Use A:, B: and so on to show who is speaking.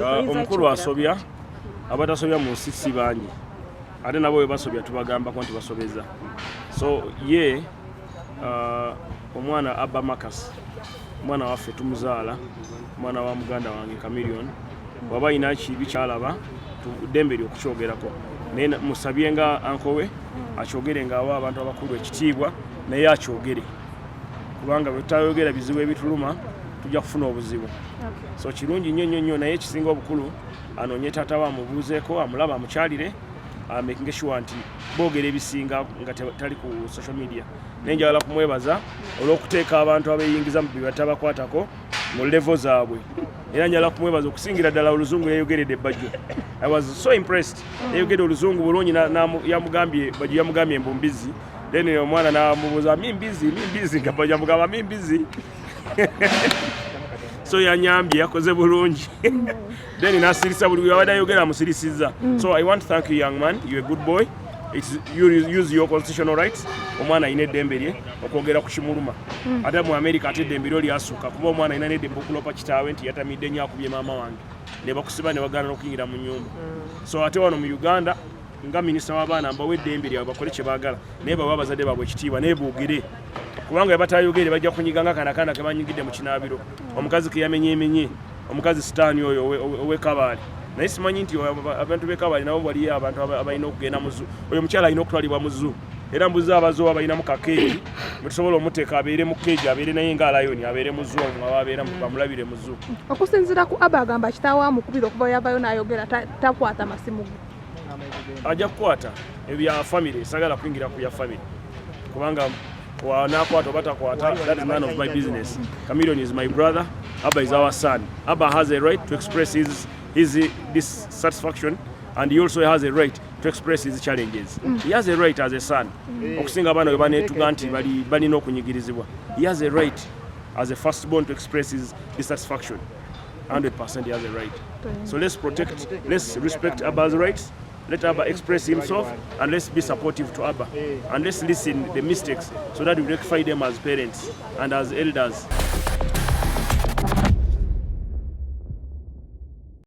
A: Omukulu asobya abatasobya mu nsi si bangi ate nabo bwe basobya tubagambako nti basobeza. So ye omwana Abba Makasi, omwana waffe tumuzaala, omwana wa muganda wange Chameleon, waba ayina kibi kyalaba ddembe ly'okukyogerako naye musabye nga ankowe akyogere ng'awa abantu abakulu ekitiibwa naye akyogere kubanga bwe tutayogera bizibu ebituluma tujja kufuna obuzibu. So kirungi nnyo naye ekisinga obukulu anoonye taata we amubuuzeeko amulaba amukyalire making sure nti boogera ebisinga nga tali ku social media. Naye njagala kumwebaza olw'okuteeka abantu abeeyingiza mu ebitabakwatako mu level zaabwe. Era njagala kumwebaza okusingira ddala oluzungu yayogeredde Bajjo. I was so impressed. Yayogedde oluzungu bulungi yamugambye Bajjo yamugambye mbumbizi. Then omwana n'amubuuza mimbizi nga Bajjo amugamba mimbizi. So yanyambye yakoze bulungi. Then nasirisa buli yabadde ayogera amusirisizza. So I want to thank you, young man. You're a good boy. You use your constitutional rights. Omwana ayina eddembe lye okwogera ku kimuluma. Ate mu America ate eddembe lyo lyasukka kuba omwana ayina n'eddembe okulopa kitaawe nti yatamidde nnyo akubye maama wange. Ne bakusiba ne bagaana n'okuyingira mu nnyumba. So ate wano mu Uganda nga minisita w'abaana mbawa eddembe lyabwe bakole kye baagala naye bawa abazadde baabwe ekitiibwa naye boogere kubanga batayogere bajja kunyiga nga kanakaana ke banyigidde mu kinaabiro. Omukazi ke yamenyeemenye omukazi sitaani oyo ow'ekabaali naye simanyi nti abantu b'ekabaali nabo waliyo abantu abalina okugenda mu zoo. Oyo mukyala alina okutwalibwa mu zoo era mbuzi abazoowa balinamu kakeegi mwetusobola omuteeka abeere mu keegi abeere naye nga alayoni abeere mu zoo ababeera bamulabire mu zoo.
B: Okusinziira ku Abba agamba kitaawe amukubira okuva yavayo n'ayogera takwata masimu ge.
A: Ajja kukwata ebya family sagala kuyingira ku ya family kubanga wanakwata oba takwata that is none of my business. Chameleon is my brother. Abba is our son. Abba has a right to express his dissatisfaction and he also has a right to express his challenges. He has a right as a son. Okusinga abaana bwe baneetuga nti balina okunyigirizibwa. He has a right as a firstborn to express his dissatisfaction. 100% he has a right. So let's respect Abba's rights. Let Abba express himself and let's be supportive to Abba and let's listen the mistakes so that we rectify them as parents and as elders.